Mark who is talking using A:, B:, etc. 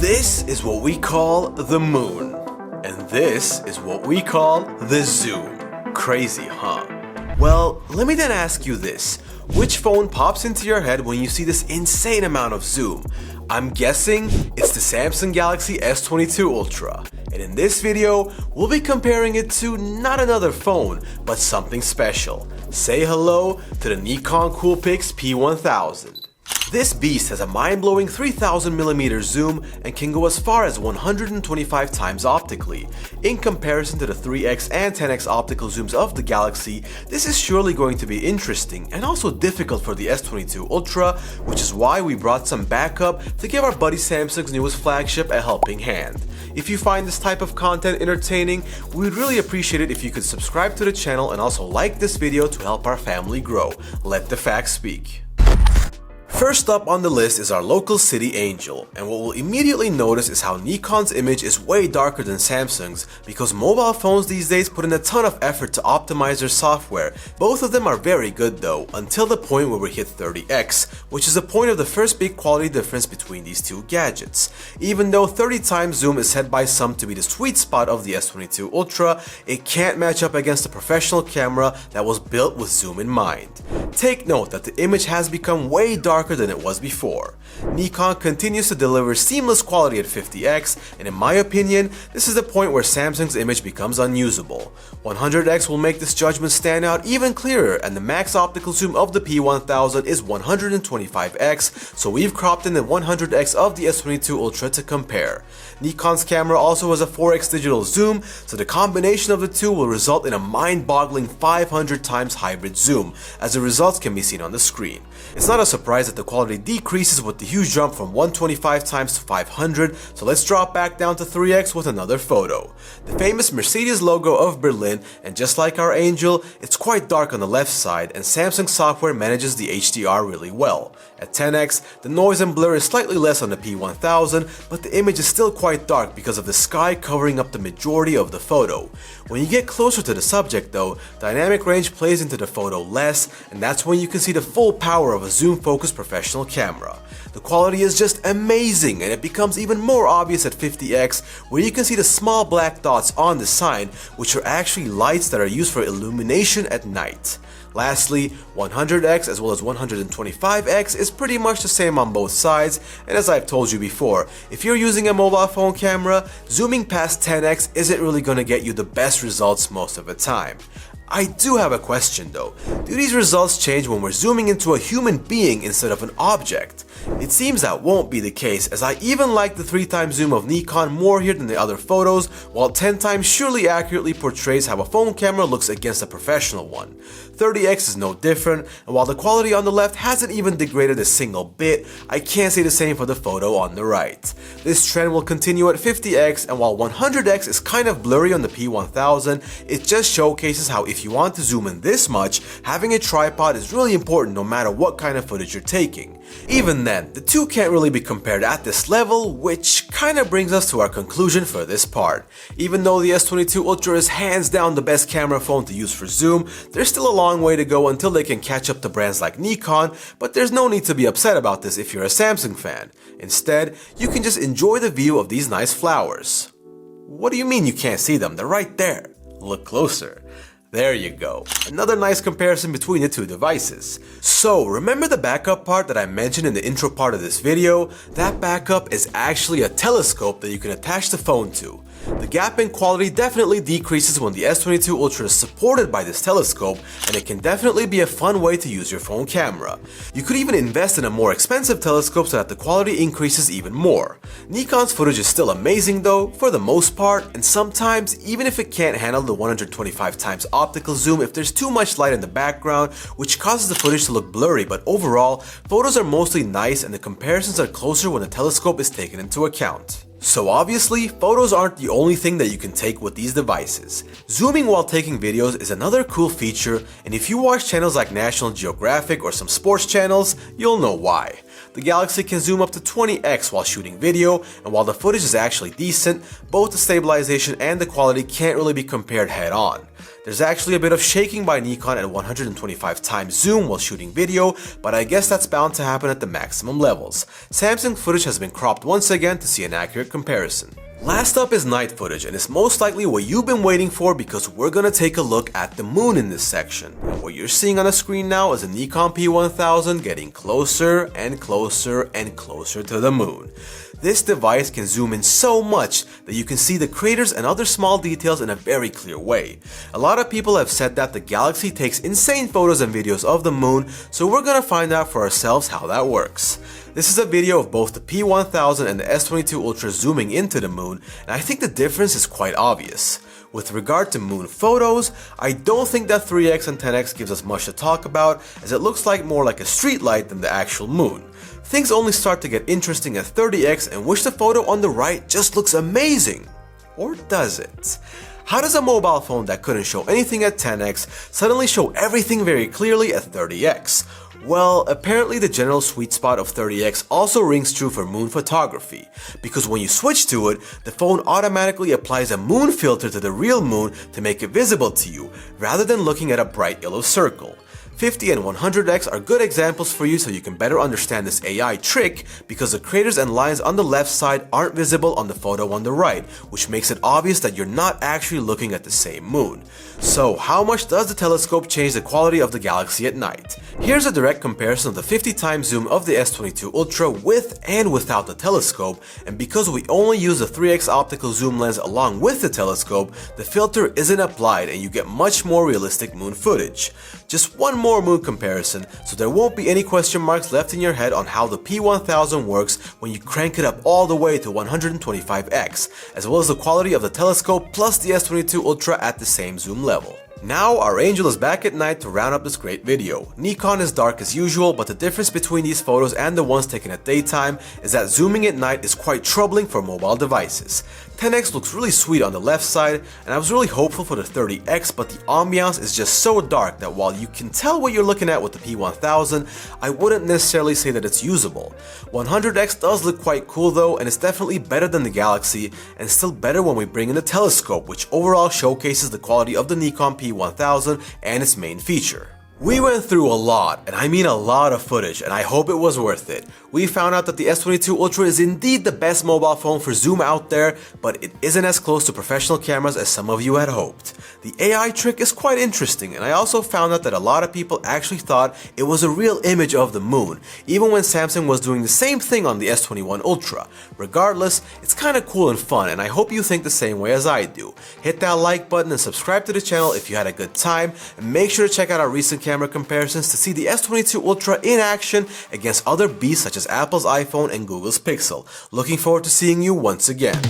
A: This is what we call the moon. And this is what we call the zoom. Crazy, huh? Well, let me then ask you this. Which phone pops into your head when you see this insane amount of zoom? I'm guessing it's the Samsung Galaxy S22 Ultra. And in this video, we'll be comparing it to not another phone, but something special. Say hello to the Nikon Coolpix P1000. This beast has a mind-blowing 3000mm zoom and can go as far as 125 times optically. In comparison to the 3x and 10x optical zooms of the Galaxy, this is surely going to be interesting and also difficult for the S22 Ultra, which is why we brought some backup to give our buddy Samsung's newest flagship a helping hand. If you find this type of content entertaining, we'd really appreciate it if you could subscribe to the channel and also like this video to help our family grow. Let the facts speak. First up on the list is our local city angel, and what we'll immediately notice is how Nikon's image is way darker than Samsung's because mobile phones these days put in a ton of effort to optimize their software. Both of them are very good though, until the point where we hit 30x, which is the point of the first big quality difference between these two gadgets. Even though 30 times zoom is said by some to be the sweet spot of the S22 Ultra, it can't match up against a professional camera that was built with zoom in mind. Take note that the image has become way darker than it was before. Nikon continues to deliver seamless quality at 50x, and in my opinion, this is the point where Samsung's image becomes unusable. 100x will make this judgment stand out even clearer, and the max optical zoom of the P1000 is 125x, so we've cropped in the 100x of the S22 Ultra to compare. Nikon's camera also has a 4x digital zoom, so the combination of the two will result in a mind-boggling 500 times hybrid zoom, as the results can be seen on the screen. It's not a surprise that the quality decreases with the huge jump from 125 times to 500, so let's drop back down to 3x with another photo. The famous Mercedes logo of Berlin, and just like our Angel, it's quite dark on the left side, and Samsung software manages the HDR really well. At 10x, the noise and blur is slightly less on the P1000, but the image is still quite dark because of the sky covering up the majority of the photo. When you get closer to the subject though, dynamic range plays into the photo less, and that's when you can see the full power of a zoom-focused professional camera. The quality is just amazing, and it becomes even more obvious at 50x, where you can see the small black dots on the sign, which are actually lights that are used for illumination at night. Lastly, 100x as well as 125x is pretty much the same on both sides, and as I've told you before, if you're using a mobile phone camera, zooming past 10x isn't really going to get you the best results most of the time. I do have a question though. Do these results change when we're zooming into a human being instead of an object? It seems that won't be the case, as I even like the 3x zoom of Nikon more here than the other photos, while 10x surely accurately portrays how a phone camera looks against a professional one. 30x is no different, and while the quality on the left hasn't even degraded a single bit, I can't say the same for the photo on the right. This trend will continue at 50x, and while 100x is kind of blurry on the P1000, it just showcases how if you want to zoom in this much, having a tripod is really important no matter what kind of footage you're taking. Even then, the two can't really be compared at this level, which kinda brings us to our conclusion for this part. Even though the S22 Ultra is hands down the best camera phone to use for zoom, there's still a long way to go until they can catch up to brands like Nikon, but there's no need to be upset about this if you're a Samsung fan. Instead, you can just enjoy the view of these nice flowers. What do you mean you can't see them? They're right there. Look closer. There you go. Another nice comparison between the two devices. So, remember the backup part that I mentioned in the intro part of this video? That backup is actually a telescope that you can attach the phone to. The gap in quality definitely decreases when the S22 Ultra is supported by this telescope, and it can definitely be a fun way to use your phone camera. You could even invest in a more expensive telescope so that the quality increases even more. Nikon's footage is still amazing though, for the most part, and sometimes, even if it can't handle the 125 times optical zoom if there's too much light in the background, which causes the footage to look blurry, but overall, photos are mostly nice and the comparisons are closer when the telescope is taken into account. So obviously, photos aren't the only thing that you can take with these devices. Zooming while taking videos is another cool feature, and if you watch channels like National Geographic or some sports channels, you'll know why. The Galaxy can zoom up to 20x while shooting video, and while the footage is actually decent, both the stabilization and the quality can't really be compared head on. There's actually a bit of shaking by Nikon at 125 times zoom while shooting video, but I guess that's bound to happen at the maximum levels. Samsung footage has been cropped once again to see an accurate comparison. Last up is night footage, and it's most likely what you've been waiting for because we're gonna take a look at the moon in this section. And what you're seeing on the screen now is a Nikon P1000 getting closer and closer and closer to the moon. This device can zoom in so much that you can see the craters and other small details in a very clear way. A lot of people have said that the Galaxy takes insane photos and videos of the moon, so we're gonna find out for ourselves how that works. This is a video of both the P1000 and the S22 Ultra zooming into the moon, and I think the difference is quite obvious. With regard to moon photos, I don't think that 3x and 10x gives us much to talk about, as it looks more like a street light than the actual moon. Things only start to get interesting at 30x, in which the photo on the right just looks amazing. Or does it? How does a mobile phone that couldn't show anything at 10x suddenly show everything very clearly at 30x? Well, apparently the general sweet spot of 30x also rings true for moon photography, because when you switch to it, the phone automatically applies a moon filter to the real moon to make it visible to you, rather than looking at a bright yellow circle. 50 and 100x are good examples for you so you can better understand this AI trick, because the craters and lines on the left side aren't visible on the photo on the right, which makes it obvious that you're not actually looking at the same moon. So how much does the telescope change the quality of the Galaxy at night? Here's a direct comparison of the 50 times zoom of the S22 Ultra with and without the telescope, and because we only use the 3x optical zoom lens along with the telescope, the filter isn't applied and you get much more realistic moon footage. Just one more moon comparison, so there won't be any question marks left in your head on how the P1000 works when you crank it up all the way to 125x, as well as the quality of the telescope plus the S22 Ultra at the same zoom level. Now our angel is back at night to round up this great video. Nikon is dark as usual, but the difference between these photos and the ones taken at daytime is that zooming at night is quite troubling for mobile devices. 10x looks really sweet on the left side, and I was really hopeful for the 30x, but the ambiance is just so dark that while you can tell what you're looking at with the P1000, I wouldn't necessarily say that it's usable. 100x does look quite cool though, and it's definitely better than the Galaxy, and still better when we bring in the telescope, which overall showcases the quality of the Nikon P1000 and its main feature. We went through a lot, and I mean a lot of footage, and I hope it was worth it. We found out that the S22 Ultra is indeed the best mobile phone for zoom out there, but it isn't as close to professional cameras as some of you had hoped. The AI trick is quite interesting, and I also found out that a lot of people actually thought it was a real image of the moon, even when Samsung was doing the same thing on the S21 Ultra. Regardless, it's kinda cool and fun, and I hope you think the same way as I do. Hit that like button and subscribe to the channel if you had a good time, and make sure to check out our recent camera comparisons to see the S22 Ultra in action against other beasts such as Apple's iPhone and Google's Pixel. Looking forward to seeing you once again.